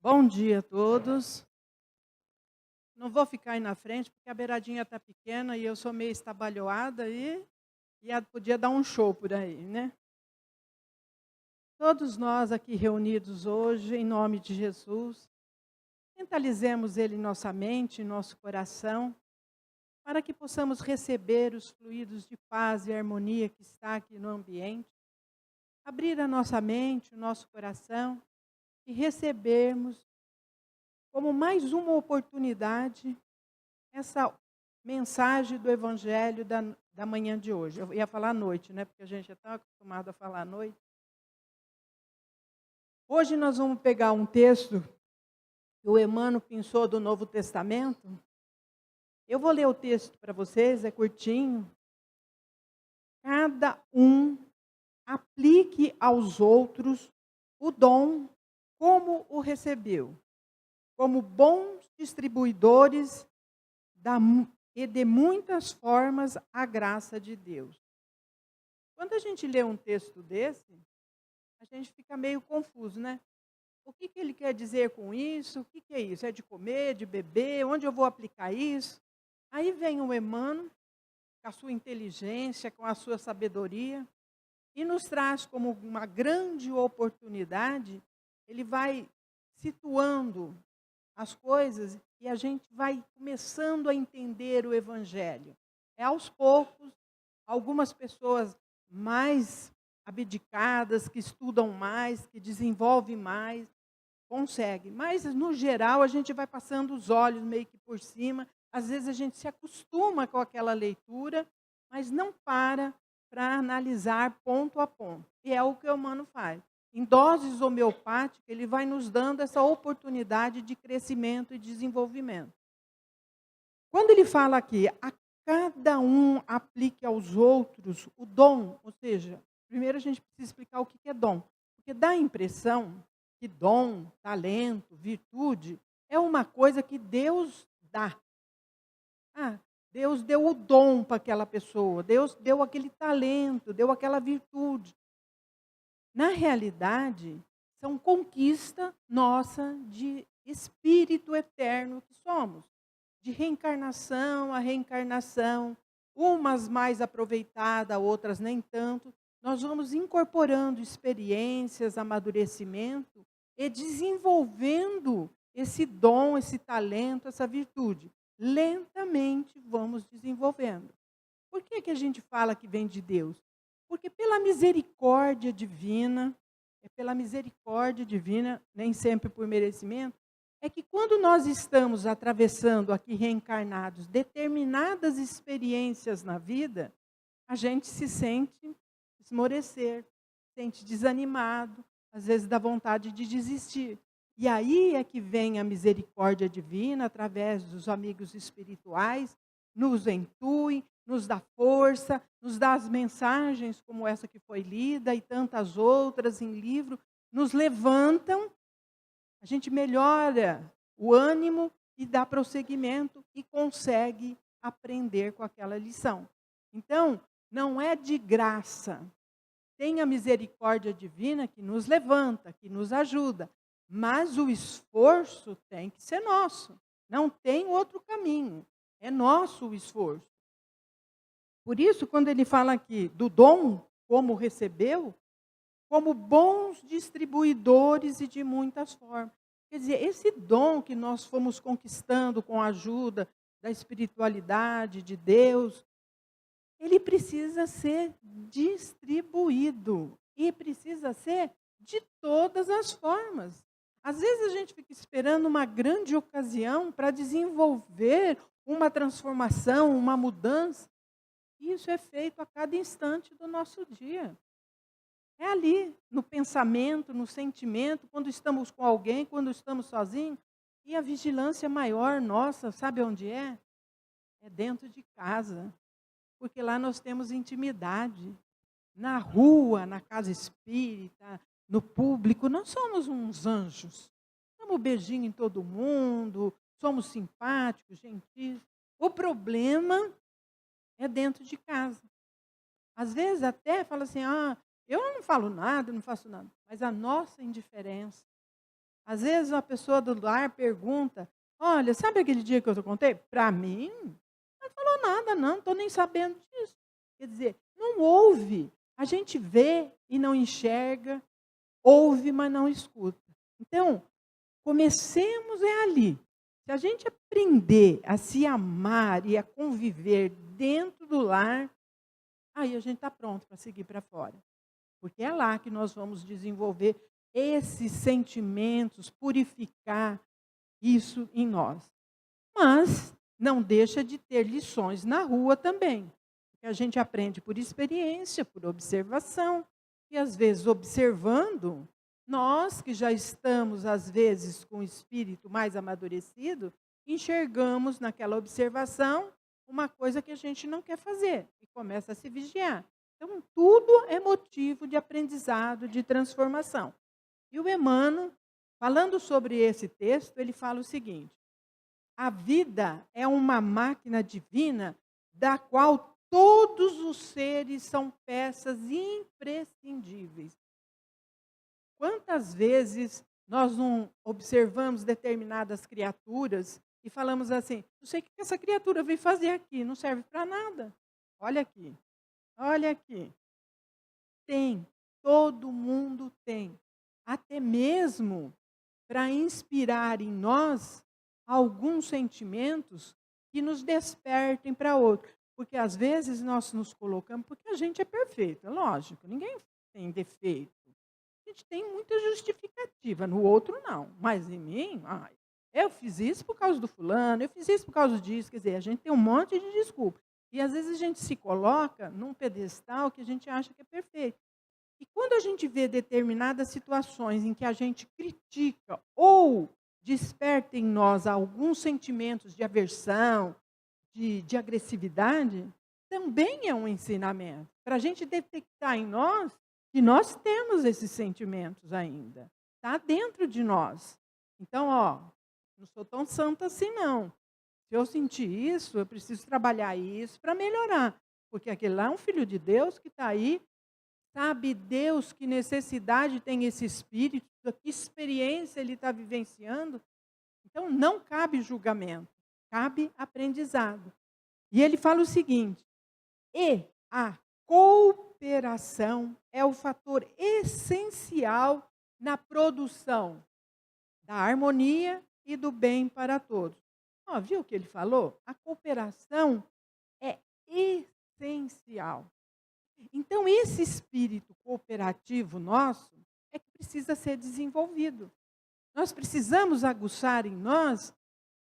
Bom dia a todos. Não vou ficar aí na frente, porque a beiradinha está pequena e eu sou meio estabalhoada podia dar um show por aí, né? Todos nós aqui reunidos hoje, em nome de Jesus, mentalizemos Ele em nossa mente, em nosso coração, para que possamos receber os fluidos de paz e harmonia que está aqui no ambiente, abrir a nossa mente, o nosso coração e recebermos como mais uma oportunidade essa mensagem do Evangelho da manhã de hoje. Eu ia falar à noite, né? Porque a gente é tão acostumado a falar à noite. Hoje nós vamos pegar um texto que o Emmanuel pensou do Novo Testamento. Eu vou ler o texto para vocês, é curtinho. Cada um aplique aos outros o dom como o recebeu, como bons distribuidores e de muitas formas a graça de Deus. Quando a gente lê um texto desse, a gente fica meio confuso, né? O que ele quer dizer com isso? O que é isso? É de comer, de beber? Onde eu vou aplicar isso? Aí vem o Emmanuel, com a sua inteligência, com a sua sabedoria, e nos traz como uma grande oportunidade. Ele vai situando as coisas e a gente vai começando a entender o Evangelho. É aos poucos, algumas pessoas mais abdicadas, que estudam mais, que desenvolvem mais, conseguem. Mas, no geral, a gente vai passando os olhos meio que por cima. Às vezes a gente se acostuma com aquela leitura, mas não para analisar ponto a ponto. E é o que o humano faz. Em doses homeopáticas, ele vai nos dando essa oportunidade de crescimento e desenvolvimento. Quando ele fala aqui, a cada um aplique aos outros o dom, ou seja, primeiro a gente precisa explicar o que é dom. Porque dá a impressão que dom, talento, virtude, é uma coisa que Deus dá. Ah, Deus deu o dom para aquela pessoa, Deus deu aquele talento, deu aquela virtude. Na realidade, são conquista nossa de espírito eterno que somos. De reencarnação a reencarnação, umas mais aproveitadas, outras nem tanto, nós vamos incorporando experiências, amadurecimento e desenvolvendo esse dom, esse talento, essa virtude. Lentamente vamos desenvolvendo. Por que a gente fala que vem de Deus? Porque pela misericórdia divina, nem sempre por merecimento, é que quando nós estamos atravessando aqui reencarnados determinadas experiências na vida, a gente se sente esmorecer, se sente desanimado, às vezes dá vontade de desistir. E aí é que vem a misericórdia divina, através dos amigos espirituais, nos intui, nos dá força, nos dá as mensagens como essa que foi lida e tantas outras em livro, nos levantam, a gente melhora o ânimo e dá prosseguimento e consegue aprender com aquela lição. Então, não é de graça. Tem a misericórdia divina que nos levanta, que nos ajuda, mas o esforço tem que ser nosso. Não tem outro caminho. É nosso o esforço. Por isso, quando ele fala aqui do dom, como recebeu, como bons distribuidores e de muitas formas. Quer dizer, esse dom que nós fomos conquistando com a ajuda da espiritualidade, de Deus, ele precisa ser distribuído e precisa ser de todas as formas. Às vezes a gente fica esperando uma grande ocasião para desenvolver uma transformação, uma mudança. Isso é feito a cada instante do nosso dia. É ali, no pensamento, no sentimento, quando estamos com alguém, quando estamos sozinhos. E a vigilância maior nossa, sabe onde é? É dentro de casa. Porque lá nós temos intimidade. Na rua, na casa espírita, no público, nós somos uns anjos. Damos beijinho em todo mundo, somos simpáticos, gentis. O problema é dentro de casa. Às vezes até fala assim, eu não falo nada, não faço nada. Mas a nossa indiferença, Às vezes uma pessoa do lar pergunta: olha, sabe aquele dia que eu te contei? Para mim, não falou nada, não estou nem sabendo disso. Quer dizer, não ouve. A gente vê e não enxerga, ouve, mas não escuta. Então, comecemos é ali. Se a gente aprender a se amar e a conviver dentro do lar, aí a gente está pronto para seguir para fora. Porque é lá que nós vamos desenvolver esses sentimentos, purificar isso em nós. Mas não deixa de ter lições na rua também. Porque a gente aprende por experiência, por observação. E às vezes observando, nós que já estamos às vezes com o espírito mais amadurecido, enxergamos naquela observação uma coisa que a gente não quer fazer e começa a se vigiar. Então, tudo é motivo de aprendizado, de transformação. E o Emmanuel, falando sobre esse texto, ele fala o seguinte: a vida é uma máquina divina da qual todos os seres são peças imprescindíveis. Quantas vezes nós não observamos determinadas criaturas e falamos assim: não sei o que essa criatura veio fazer aqui, não serve para nada. Olha aqui. Olha aqui, tem, todo mundo tem. Até mesmo para inspirar em nós alguns sentimentos que nos despertem para outro. Porque às vezes nós nos colocamos, porque a gente é perfeito, é lógico, ninguém tem defeito. A gente tem muita justificativa, no outro não. Mas em mim, eu fiz isso por causa do fulano, eu fiz isso por causa disso. Quer dizer, a gente tem um monte de desculpa. E às vezes a gente se coloca num pedestal que a gente acha que é perfeito. E quando a gente vê determinadas situações em que a gente critica ou desperta em nós alguns sentimentos de aversão, de agressividade, também é um ensinamento. Para a gente detectar em nós que nós temos esses sentimentos ainda. Está dentro de nós. Então, não sou tão santa assim não. Se eu sentir isso, eu preciso trabalhar isso para melhorar. Porque aquele lá é um filho de Deus que está aí. Sabe Deus que necessidade tem esse espírito, que experiência ele está vivenciando. Então, não cabe julgamento, cabe aprendizado. E ele fala o seguinte: e a cooperação é o fator essencial na produção da harmonia e do bem para todos. Viu o que ele falou? A cooperação é essencial. Então, esse espírito cooperativo nosso é que precisa ser desenvolvido. Nós precisamos aguçar em nós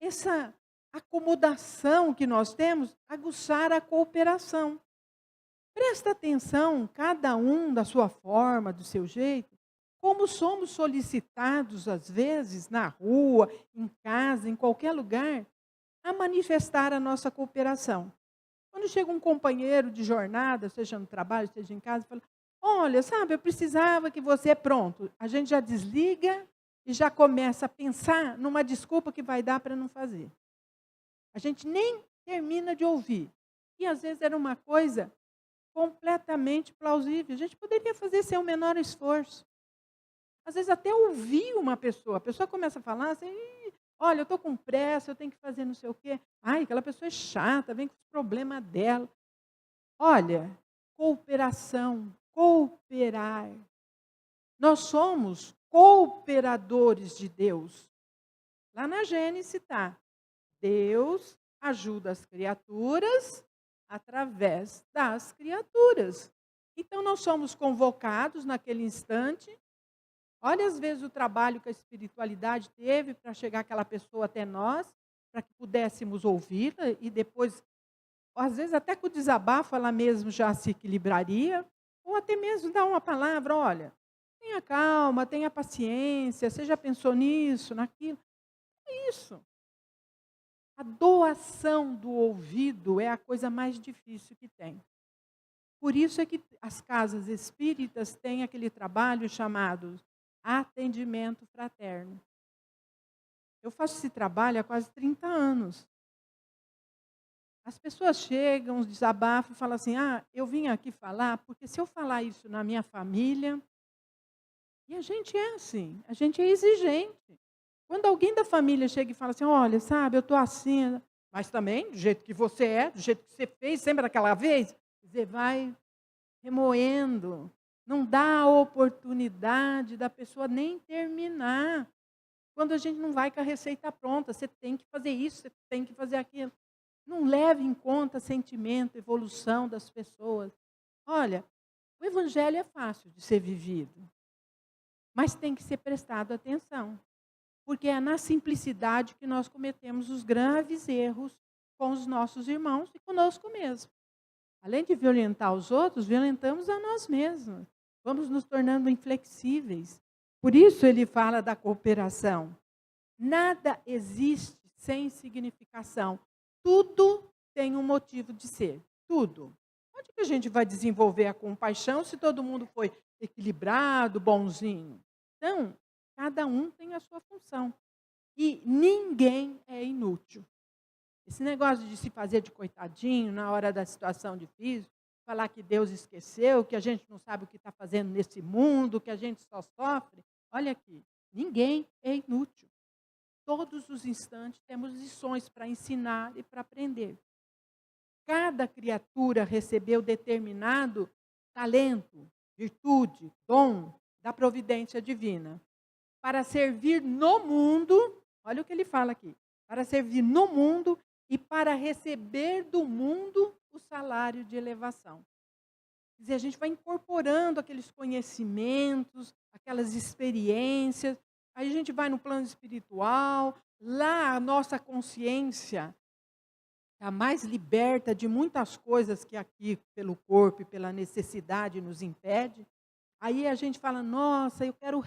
essa acomodação que nós temos, aguçar a cooperação. Presta atenção, cada um da sua forma, do seu jeito, como somos solicitados, às vezes, na rua, em casa, em qualquer lugar, a manifestar a nossa cooperação. Quando chega um companheiro de jornada, seja no trabalho, seja em casa, fala: olha, sabe, eu precisava que você, pronto. A gente já desliga e já começa a pensar numa desculpa que vai dar para não fazer. A gente nem termina de ouvir. E às vezes era uma coisa completamente plausível. A gente poderia fazer sem o menor esforço. Às vezes até ouvir uma pessoa. A pessoa começa a falar assim: olha, eu estou com pressa, eu tenho que fazer não sei o quê. Ai, aquela pessoa é chata, vem com os problemas dela. Olha, cooperação, cooperar. Nós somos cooperadores de Deus. Lá na Gênesis está: Deus ajuda as criaturas através das criaturas. Então, nós somos convocados naquele instante. Olha, às vezes, o trabalho que a espiritualidade teve para chegar aquela pessoa até nós, para que pudéssemos ouvi-la e depois, às vezes, até com o desabafo, ela mesmo já se equilibraria, ou até mesmo dar uma palavra: olha, tenha calma, tenha paciência, você já pensou nisso, naquilo? É isso. A doação do ouvido é a coisa mais difícil que tem. Por isso é que as casas espíritas têm aquele trabalho chamado atendimento fraterno. Eu faço esse trabalho há quase 30 anos. As pessoas chegam, desabafam e falam assim: eu vim aqui falar porque se eu falar isso na minha família, E a gente é assim, a gente é exigente. Quando alguém da família chega e fala assim, olha, sabe, eu estou assim, mas também, do jeito que você é, do jeito que você fez, sempre daquela vez, você vai remoendo. Não dá a oportunidade da pessoa nem terminar. Quando a gente não vai com a receita pronta, você tem que fazer isso, você tem que fazer aquilo. Não leve em conta sentimento, evolução das pessoas. Olha, o evangelho é fácil de ser vivido, mas tem que ser prestado atenção, porque é na simplicidade que nós cometemos os graves erros com os nossos irmãos e conosco mesmo. Além de violentar os outros, violentamos a nós mesmos. Vamos nos tornando inflexíveis. Por isso ele fala da cooperação. Nada existe sem significação. Tudo tem um motivo de ser. Tudo. Onde que a gente vai desenvolver a compaixão se todo mundo foi equilibrado, bonzinho? Então, cada um tem a sua função. E ninguém é inútil. Esse negócio de se fazer de coitadinho na hora da situação difícil, falar que Deus esqueceu, que a gente não sabe o que está fazendo nesse mundo, que a gente só sofre. Olha aqui, ninguém é inútil. Todos os instantes temos lições para ensinar e para aprender. Cada criatura recebeu determinado talento, virtude, dom da providência divina para servir no mundo, olha o que ele fala aqui, para servir no mundo e para receber do mundo o salário de elevação. Quer dizer, a gente vai incorporando aqueles conhecimentos, aquelas experiências, aí a gente vai no plano espiritual, lá a nossa consciência está mais liberta de muitas coisas que aqui, pelo corpo e pela necessidade, nos impede. Aí a gente fala, nossa, eu quero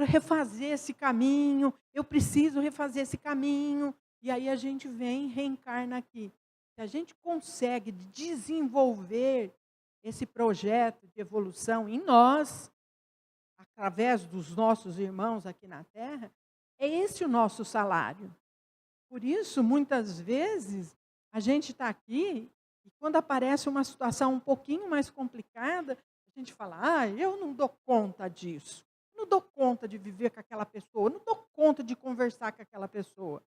refazer esse caminho, eu preciso refazer esse caminho. E aí a gente vem, reencarna aqui. Se a gente consegue desenvolver esse projeto de evolução em nós, através dos nossos irmãos aqui na Terra, é esse o nosso salário. Por isso, muitas vezes, a gente está aqui e quando aparece uma situação um pouquinho mais complicada, a gente fala, eu não dou conta disso. Não dou conta de viver com aquela pessoa, não dou conta de conversar com aquela pessoa.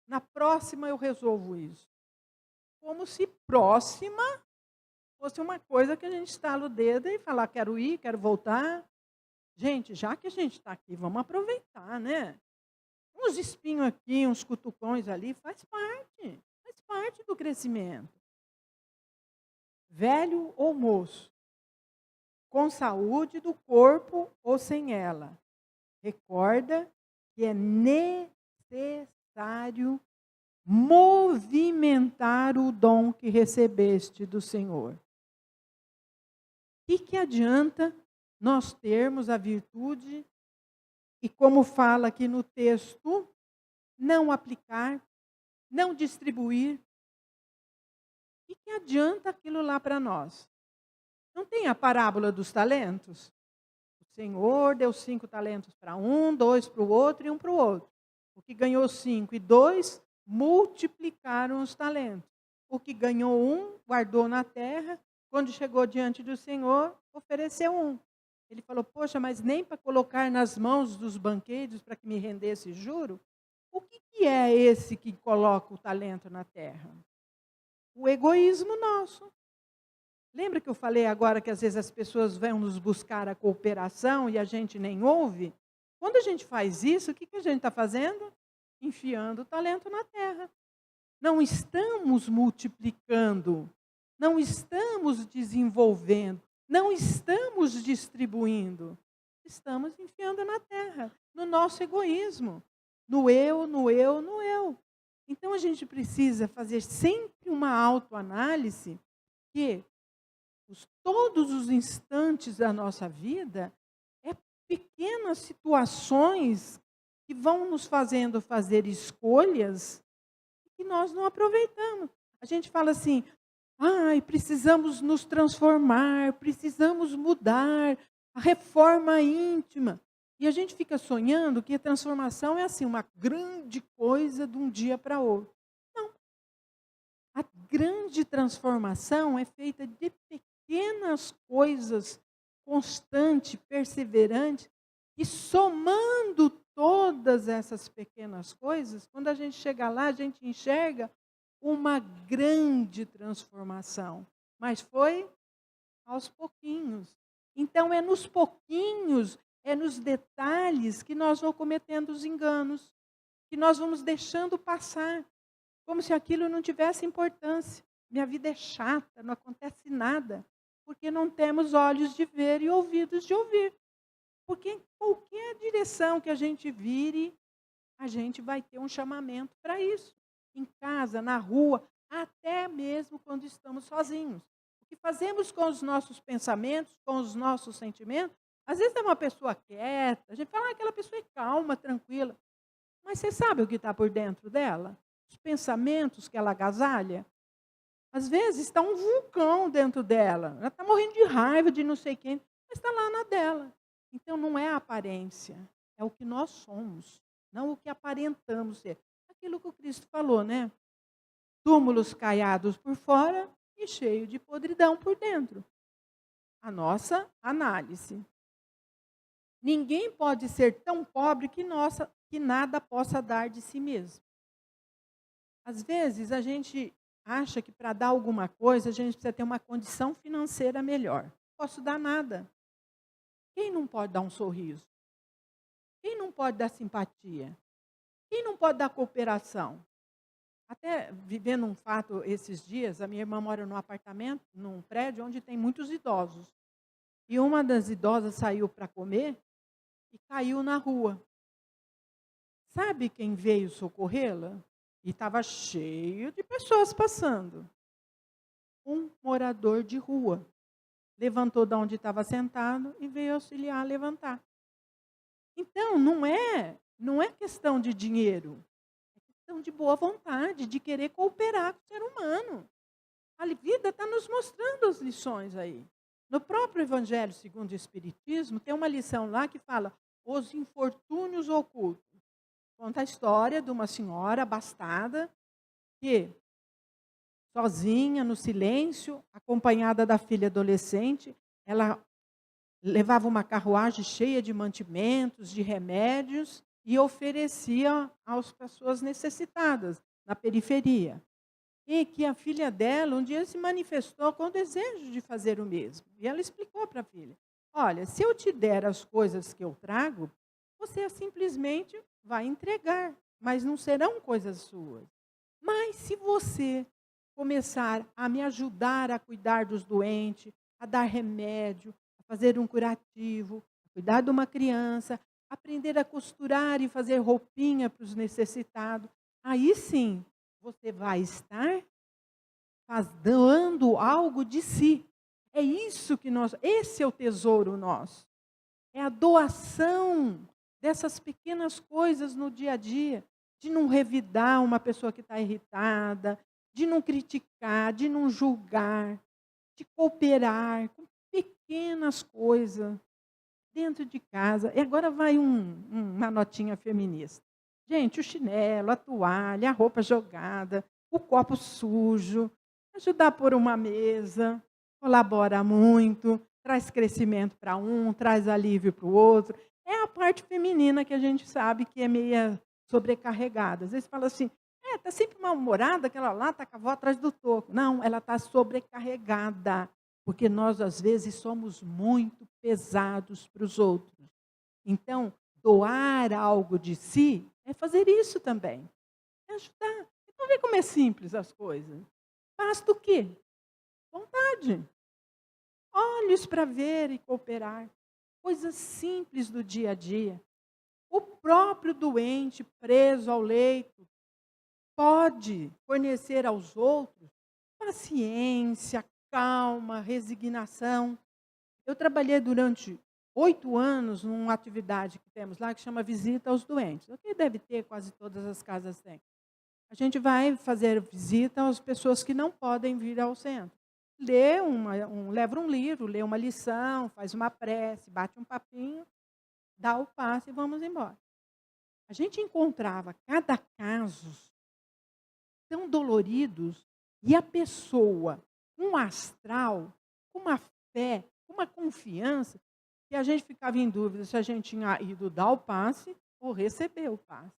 Na próxima eu resolvo isso. Como se próxima fosse uma coisa que a gente estala o dedo e falar, quero ir, quero voltar. Gente, já que a gente está aqui, vamos aproveitar, né? Uns espinhos aqui, uns cutucões ali, faz parte do crescimento. Velho ou moço, com saúde do corpo ou sem ela, recorda que é necessário movimentar o dom que recebeste do Senhor. O que adianta nós termos a virtude e, como fala aqui no texto, não aplicar, não distribuir? O que adianta aquilo lá para nós? Não tem a parábola dos talentos? O Senhor deu 5 talentos para um, 2 para o outro e 1 para o outro. O que ganhou 5 e 2, multiplicaram os talentos. O que ganhou 1, guardou na terra. Quando chegou diante do Senhor, ofereceu 1. Ele falou, poxa, mas nem para colocar nas mãos dos banqueiros para que me rendesse juro? O que é esse que coloca o talento na terra? O egoísmo nosso. Lembra que eu falei agora que às vezes as pessoas vão nos buscar a cooperação e a gente nem ouve? Quando a gente faz isso, o que a gente está fazendo? Enfiando o talento na terra. Não estamos multiplicando, não estamos desenvolvendo, não estamos distribuindo. Estamos enfiando na terra, no nosso egoísmo, no eu, no eu, no eu. Então a gente precisa fazer sempre uma autoanálise que todos os instantes da nossa vida é pequenas situações que vão nos fazendo fazer escolhas que nós não aproveitamos. A gente fala assim, precisamos nos transformar, precisamos mudar, a reforma íntima. E a gente fica sonhando que a transformação é assim, uma grande coisa de um dia para outro. Não. A grande transformação é feita de pequenas coisas, constante, perseverante, E somando todas essas pequenas coisas, quando a gente chega lá, a gente enxerga uma grande transformação. Mas foi aos pouquinhos. Então, é nos pouquinhos, é nos detalhes que nós vamos cometendo os enganos, que nós vamos deixando passar, como se aquilo não tivesse importância. Minha vida é chata, não acontece nada, porque não temos olhos de ver e ouvidos de ouvir. Porque em qualquer direção que a gente vire, a gente vai ter um chamamento para isso. Em casa, na rua, até mesmo quando estamos sozinhos. O que fazemos com os nossos pensamentos, com os nossos sentimentos, às vezes é uma pessoa quieta, a gente fala, aquela pessoa é calma, tranquila. Mas você sabe o que está por dentro dela? Os pensamentos que ela agasalha? Às vezes está um vulcão dentro dela. Ela está morrendo de raiva de não sei quem, mas está lá na dela. Então não é a aparência, é o que nós somos, não o que aparentamos ser. Aquilo que o Cristo falou, né? Túmulos caiados por fora e cheio de podridão por dentro. A nossa análise. Ninguém pode ser tão pobre que nada possa dar de si mesmo. Às vezes a gente acha que para dar alguma coisa a gente precisa ter uma condição financeira melhor. Não posso dar nada. Quem não pode dar um sorriso? Quem não pode dar simpatia? Quem não pode dar cooperação? Até vivendo um fato esses dias, a minha irmã mora num apartamento, num prédio onde tem muitos idosos. E uma das idosas saiu para comer e caiu na rua. Sabe quem veio socorrê-la? E estava cheio de pessoas passando. Um morador de rua. Levantou de onde estava sentado e veio auxiliar a levantar. Então, não é questão de dinheiro. É questão de boa vontade, de querer cooperar com o ser humano. A vida está nos mostrando as lições aí. No próprio Evangelho segundo o Espiritismo, tem uma lição lá que fala os infortúnios ocultos. Conta a história de uma senhora abastada que, sozinha, no silêncio, acompanhada da filha adolescente, ela levava uma carruagem cheia de mantimentos, de remédios e oferecia às pessoas necessitadas na periferia. E que a filha dela um dia se manifestou com o desejo de fazer o mesmo. E ela explicou para a filha: olha, se eu te der as coisas que eu trago, você simplesmente vai entregar, mas não serão coisas suas. Mas se você começar a me ajudar a cuidar dos doentes, a dar remédio, a fazer um curativo, a cuidar de uma criança, aprender a costurar e fazer roupinha para os necessitados, aí sim você vai estar dando algo de si. É isso que esse é o tesouro nosso. É a doação dessas pequenas coisas no dia a dia, de não revidar uma pessoa que está irritada, de não criticar, de não julgar, de cooperar com pequenas coisas dentro de casa. E agora vai uma notinha feminista. Gente, o chinelo, a toalha, a roupa jogada, o copo sujo, ajudar a pôr uma mesa, colabora muito, traz crescimento para um, traz alívio para o outro. É a parte feminina que a gente sabe que é meia sobrecarregada. Às vezes fala assim, está sempre mal-humorada, aquela lá está com a avó atrás do toco. Não, ela está sobrecarregada, porque nós às vezes somos muito pesados para os outros. Então, doar algo de si é fazer isso também. É ajudar. Então, vê como é simples as coisas. Basta o quê? Vontade. Olhos para ver e cooperar. Coisas simples do dia a dia. O próprio doente preso ao leito pode fornecer aos outros paciência, calma, resignação. Eu trabalhei durante 8 anos numa atividade que temos lá que chama Visita aos Doentes. Aqui deve ter, quase todas as casas têm. A gente vai fazer visita às pessoas que não podem vir ao centro. Leva um livro, lê uma lição, faz uma prece, bate um papinho, dá o passe e vamos embora. A gente encontrava cada caso tão doloridos e a pessoa, um astral, com uma fé, com uma confiança, que a gente ficava em dúvida se a gente tinha ido dar o passe ou receber o passe.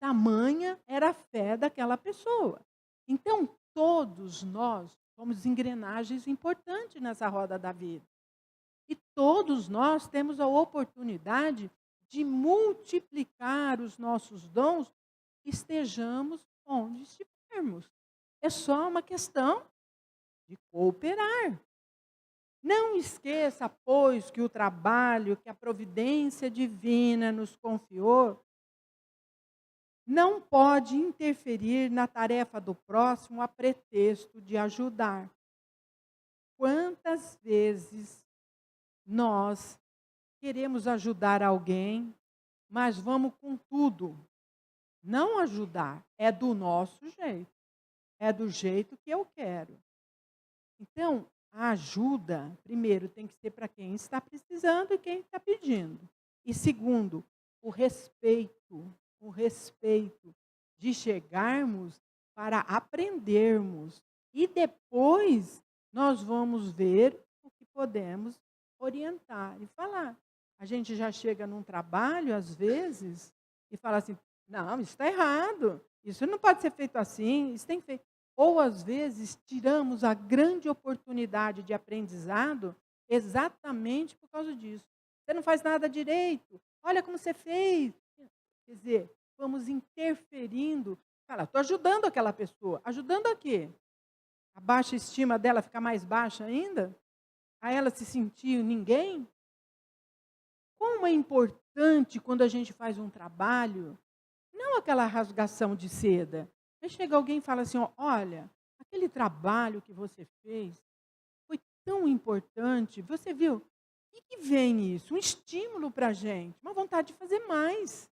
Tamanha era a fé daquela pessoa. Então, todos nós somos engrenagens importantes nessa roda da vida. E todos nós temos a oportunidade de multiplicar os nossos dons, estejamos onde estivermos. É só uma questão de cooperar. Não esqueça, pois, que o trabalho que a providência divina nos confiou não pode interferir na tarefa do próximo a pretexto de ajudar. Quantas vezes nós queremos ajudar alguém, mas vamos com tudo. Não ajudar, é do nosso jeito. É do jeito que eu quero. Então, a ajuda, primeiro, tem que ser para quem está precisando e quem está pedindo. E segundo, o respeito de chegarmos para aprendermos. E depois nós vamos ver o que podemos orientar e falar. A gente já chega num trabalho, às vezes, e fala assim, não, isso está errado, isso não pode ser feito assim, isso tem que ser. Ou, às vezes, tiramos a grande oportunidade de aprendizado exatamente por causa disso. Você não faz nada direito, olha como você fez. Quer dizer, vamos interferindo. Fala, estou ajudando aquela pessoa. Ajudando a quê? A baixa estima dela ficar mais baixa ainda? A ela se sentir ninguém? Como é importante quando a gente faz um trabalho, não aquela rasgação de seda. Aí chega alguém e fala assim, olha, aquele trabalho que você fez foi tão importante, você viu? O que vem isso? Um estímulo para a gente, uma vontade de fazer mais.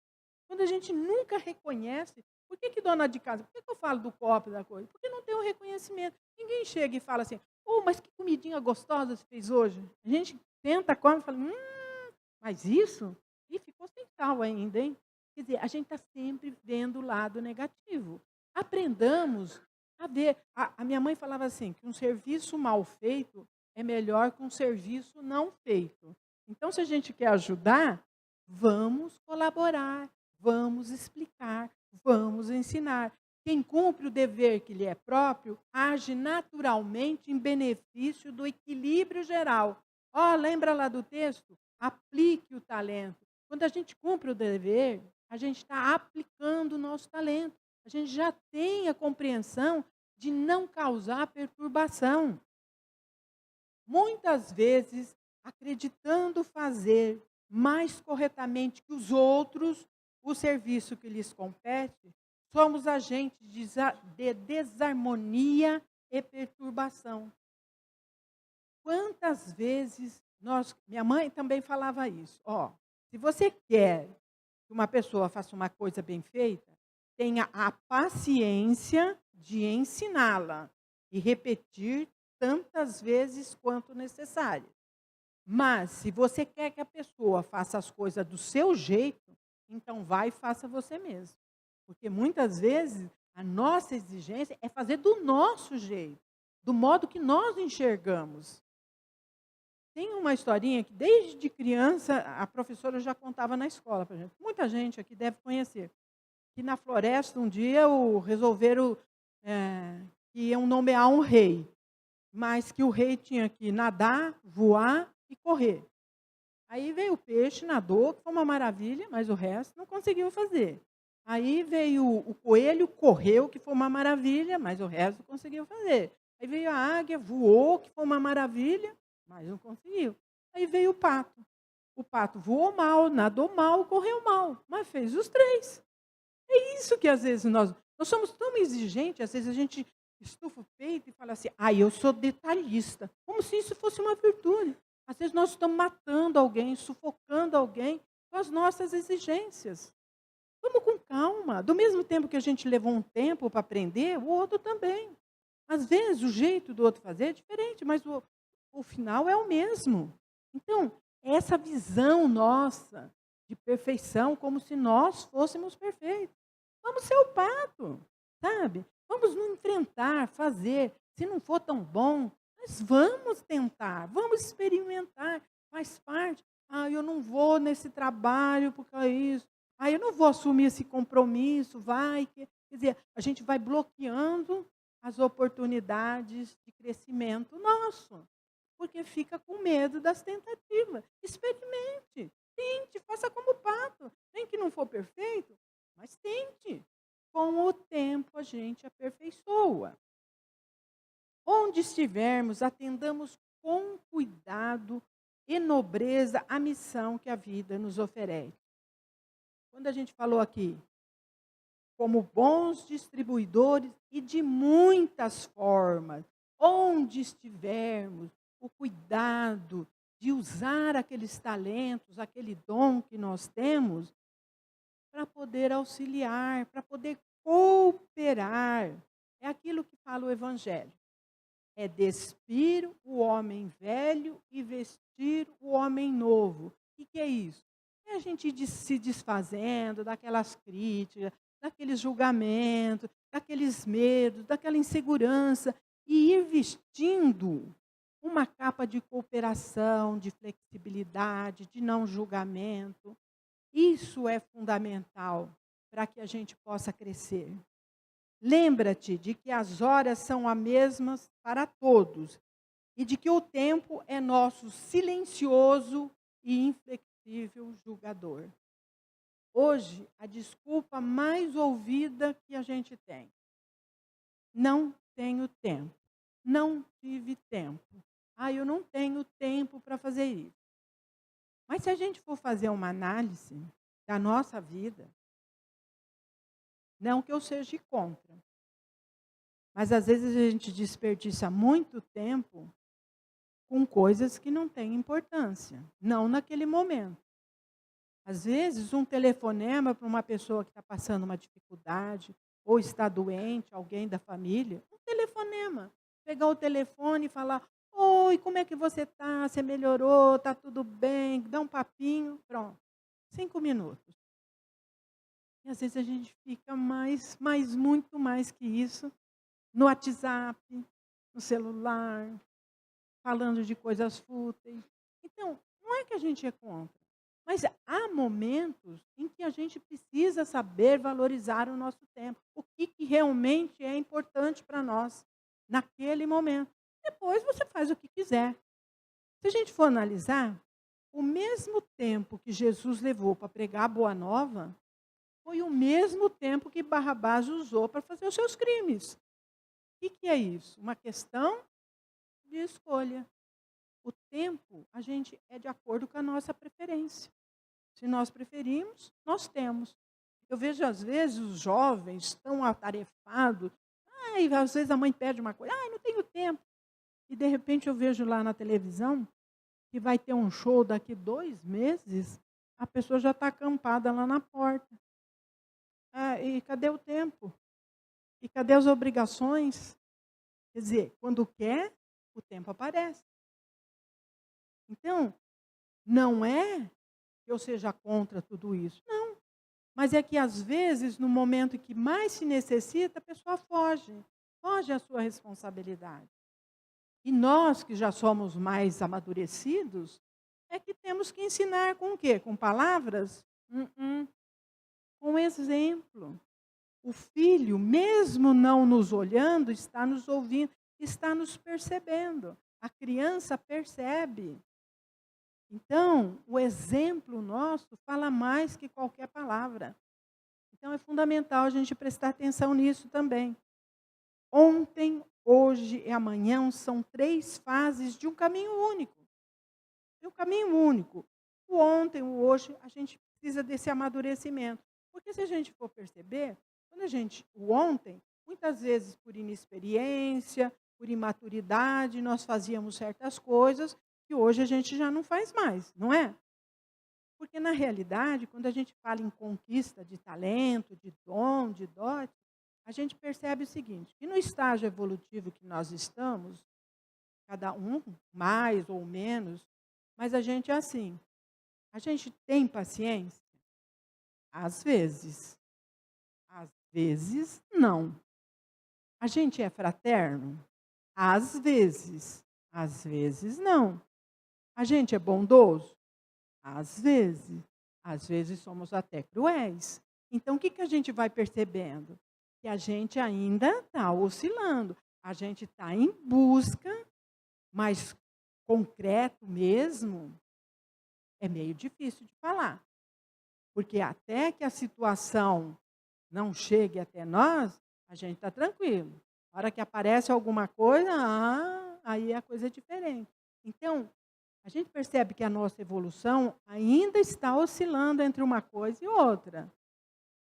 Quando a gente nunca reconhece, por que dona de casa, por que eu falo do copo da coisa? Porque não tem o reconhecimento. Ninguém chega e fala assim, mas que comidinha gostosa você fez hoje. A gente tenta, come e fala, mas isso? E ficou sem sal ainda, hein? Quer dizer, a gente está sempre vendo o lado negativo. Aprendamos a ver. A minha mãe falava assim, que um serviço mal feito é melhor que um serviço não feito. Então, se a gente quer ajudar, vamos colaborar, vamos explicar, vamos ensinar. Quem cumpre o dever que lhe é próprio, age naturalmente em benefício do equilíbrio geral. Lembra lá do texto? Aplique o talento. Quando a gente cumpre o dever, a gente está aplicando o nosso talento. A gente já tem a compreensão de não causar perturbação. Muitas vezes, acreditando fazer mais corretamente que os outros o serviço que lhes compete, somos agentes de desarmonia e perturbação. Quantas vezes minha mãe também falava isso, se você quer que uma pessoa faça uma coisa bem feita, tenha a paciência de ensiná-la e repetir tantas vezes quanto necessário. Mas, se você quer que a pessoa faça as coisas do seu jeito, então vai e faça você mesmo. Porque muitas vezes a nossa exigência é fazer do nosso jeito, do modo que nós enxergamos. Tem uma historinha que desde criança a professora já contava na escola para a gente. Muita gente aqui deve conhecer. Que na floresta um dia resolveram que iam nomear um rei. Mas que o rei tinha que nadar, voar e correr. Aí veio o peixe, nadou, que foi uma maravilha, mas o resto não conseguiu fazer. Aí veio o coelho, correu, que foi uma maravilha, mas o resto conseguiu fazer. Aí veio a águia, voou, que foi uma maravilha, mas não conseguiu. Aí veio o pato. O pato voou mal, nadou mal, correu mal, mas fez os três. É isso que às vezes nós somos tão exigentes, às vezes a gente estufa o peito e fala assim, eu sou detalhista, como se isso fosse uma virtude. Às vezes nós estamos matando alguém, sufocando alguém com as nossas exigências. Vamos com calma. Do mesmo tempo que a gente levou um tempo para aprender, o outro também. Às vezes o jeito do outro fazer é diferente, mas o final é o mesmo. Então, essa visão nossa de perfeição, como se nós fôssemos perfeitos. Vamos ser o pato, sabe? Vamos nos enfrentar, fazer. Se não for tão bom, mas vamos tentar, vamos experimentar. Faz parte. Ah, eu não vou nesse trabalho porque é isso. Ah, eu não vou assumir esse compromisso, vai. Quer dizer, a gente vai bloqueando as oportunidades de crescimento nosso, porque fica com medo das tentativas. Experimente, tente, faça como o pato. Nem que não for perfeito, mas tente. Com o tempo a gente aperfeiçoa. Onde estivermos, atendamos com cuidado e nobreza a missão que a vida nos oferece. Quando a gente falou aqui, como bons distribuidores e de muitas formas, onde estivermos, o cuidado de usar aqueles talentos, aquele dom que nós temos, para poder auxiliar, para poder cooperar. É aquilo que fala o Evangelho. É despir o homem velho e vestir o homem novo. O que é isso? É a gente se desfazendo daquelas críticas, daqueles julgamentos, daqueles medos, daquela insegurança, e ir vestindo uma capa de cooperação, de flexibilidade, de não julgamento. Isso é fundamental para que a gente possa crescer. Lembra-te de que as horas são as mesmas para todos e de que o tempo é nosso silencioso e inflexível julgador. Hoje, a desculpa mais ouvida que a gente tem: não tenho tempo, não tive tempo. Ah, eu não tenho tempo para fazer isso. Mas se a gente for fazer uma análise da nossa vida, não que eu seja contra, mas às vezes a gente desperdiça muito tempo com coisas que não têm importância, não naquele momento. Às vezes, um telefonema para uma pessoa que está passando uma dificuldade, ou está doente, alguém da família, um telefonema. Pegar o telefone e falar: oi, como é que você está? Você melhorou? Está tudo bem? Dá um papinho, pronto. 5 minutos. E às vezes a gente fica muito mais que isso, no WhatsApp, no celular, falando de coisas fúteis. Então, não é que a gente é contra, mas há momentos em que a gente precisa saber valorizar o nosso tempo, o que realmente é importante para nós naquele momento. Depois você faz o que quiser. Se a gente for analisar, o mesmo tempo que Jesus levou para pregar a boa nova, foi o mesmo tempo que Barrabás usou para fazer os seus crimes. O que é isso? Uma questão de escolha. O tempo, a gente é de acordo com a nossa preferência. Se nós preferimos, nós temos. Eu vejo, às vezes, os jovens tão atarefados. Ai, às vezes a mãe pede uma coisa. Ai, não tenho tempo. E, de repente, eu vejo lá na televisão que vai ter um show daqui 2 meses. A pessoa já está acampada lá na porta. Ah, e cadê o tempo? E cadê as obrigações? Quer dizer, quando quer, o tempo aparece. Então, não é que eu seja contra tudo isso. Não. Mas é que, às vezes, no momento que mais se necessita, a pessoa foge. Foge à sua responsabilidade. E nós, que já somos mais amadurecidos, é que temos que ensinar com o quê? Com palavras? Com exemplo. O filho, mesmo não nos olhando, está nos ouvindo, está nos percebendo. A criança percebe. Então, o exemplo nosso fala mais que qualquer palavra. Então, é fundamental a gente prestar atenção nisso também. Ontem, hoje e amanhã são 3 fases de um caminho único. De um caminho único. O ontem, o hoje, a gente precisa desse amadurecimento. Porque se a gente for perceber, o ontem, muitas vezes por inexperiência, por imaturidade, nós fazíamos certas coisas que hoje a gente já não faz mais, não é? Porque, na realidade, quando a gente fala em conquista de talento, de dom, de dote, a gente percebe o seguinte, que no estágio evolutivo que nós estamos, cada um mais ou menos, mas a gente é assim, a gente tem paciência? Às vezes não. A gente é fraterno? Às vezes não. A gente é bondoso? Às vezes somos até cruéis. Então, o que, que a gente vai percebendo? Que a gente ainda está oscilando. A gente está em busca, mas concreto mesmo, é meio difícil de falar. Porque até que a situação não chegue até nós, a gente está tranquilo. Na hora que aparece alguma coisa, aí a coisa é diferente. Então, a gente percebe que a nossa evolução ainda está oscilando entre uma coisa e outra.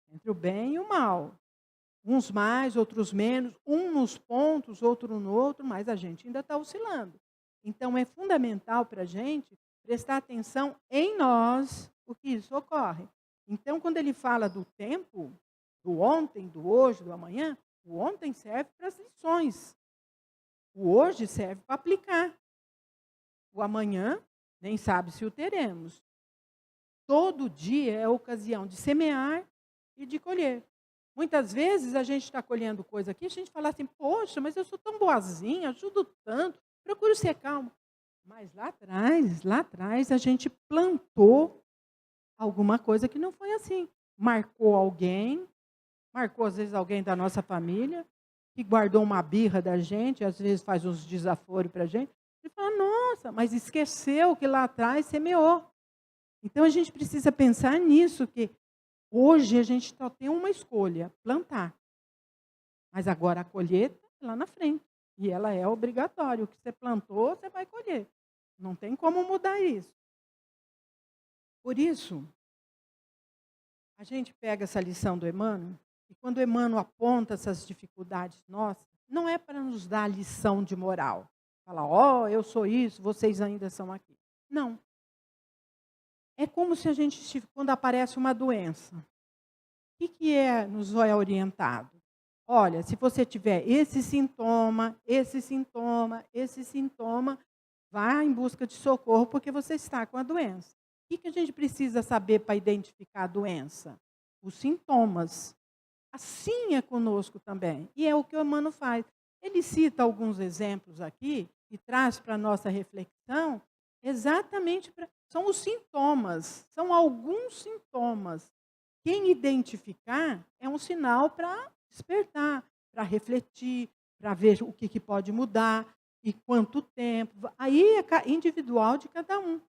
Entre o bem e o mal. Uns mais, outros menos, um nos pontos, outro no outro, mas a gente ainda está oscilando. Então, é fundamental para a gente prestar atenção em nós, o que isso ocorre. Então, quando ele fala do tempo, do ontem, do hoje, do amanhã, o ontem serve para as lições. O hoje serve para aplicar. O amanhã, nem sabe se o teremos. Todo dia é ocasião de semear e de colher. Muitas vezes a gente está colhendo coisa aqui, a gente fala assim, poxa, mas eu sou tão boazinha, ajudo tanto, procuro ser calmo. Mas lá atrás, a gente plantou alguma coisa que não foi assim. Marcou alguém, marcou às vezes alguém da nossa família, que guardou uma birra da gente, às vezes faz uns desaforos para a gente. E fala, nossa, mas esqueceu que lá atrás semeou. Então a gente precisa pensar nisso, que hoje a gente só tem uma escolha, plantar. Mas agora a colheita é lá na frente. E ela é obrigatória. O que você plantou, você vai colher. Não tem como mudar isso. Por isso, a gente pega essa lição do Emmanuel, e quando o Emmanuel aponta essas dificuldades nossas, não é para nos dar lição de moral. Falar, ó, eu sou isso, vocês ainda são aqui. Não. É como se a gente, quando aparece uma doença, o que nos é orientado? Olha, se você tiver esse sintoma, vá em busca de socorro porque você está com a doença. O que a gente precisa saber para identificar a doença? Os sintomas. Assim é conosco também. E é o que o Emmanuel faz. Ele cita alguns exemplos aqui e traz para a nossa reflexão exatamente são os sintomas, são alguns sintomas. Quem identificar é um sinal para despertar, para refletir, para ver o que pode mudar e quanto tempo. Aí é individual de cada um.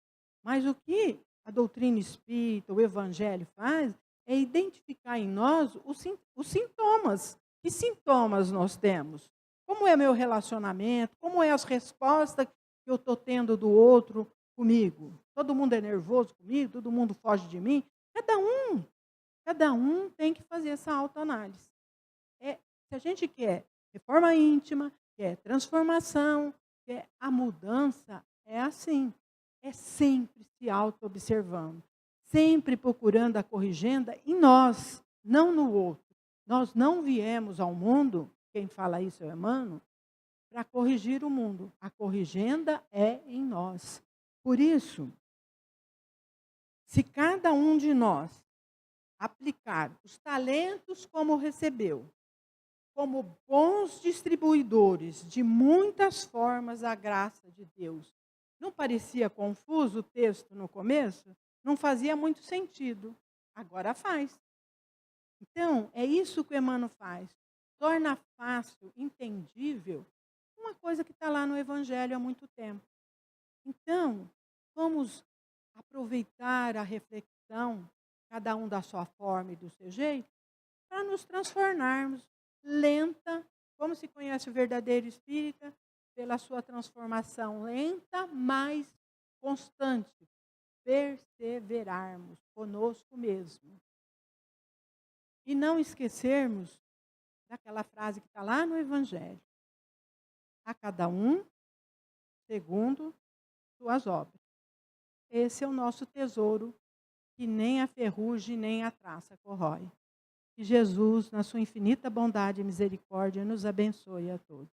Mas o que a doutrina espírita, o evangelho faz, é identificar em nós os sintomas. Que sintomas nós temos? Como é meu relacionamento? Como é as respostas que eu estou tendo do outro comigo? Todo mundo é nervoso comigo? Todo mundo foge de mim? Cada um tem que fazer essa autoanálise. Se a gente quer reforma íntima, quer transformação, quer a mudança, é assim. É sempre se auto-observando. Sempre procurando a corrigenda em nós, não no outro. Nós não viemos ao mundo, quem fala isso é o Emmanuel, para corrigir o mundo. A corrigenda é em nós. Por isso, se cada um de nós aplicar os talentos como recebeu, como bons distribuidores de muitas formas a graça de Deus. Não parecia confuso o texto no começo? Não fazia muito sentido. Agora faz. Então, é isso que o Emmanuel faz. Torna fácil, entendível, uma coisa que está lá no Evangelho há muito tempo. Então, vamos aproveitar a reflexão, cada um da sua forma e do seu jeito, para nos transformarmos lenta, como se conhece o verdadeiro espírita? Pela sua transformação lenta, mas constante. Perseverarmos conosco mesmo. E não esquecermos daquela frase que está lá no Evangelho. A cada um, segundo suas obras. Esse é o nosso tesouro, que nem a ferrugem nem a traça corrói. Que Jesus, na sua infinita bondade e misericórdia, nos abençoe a todos.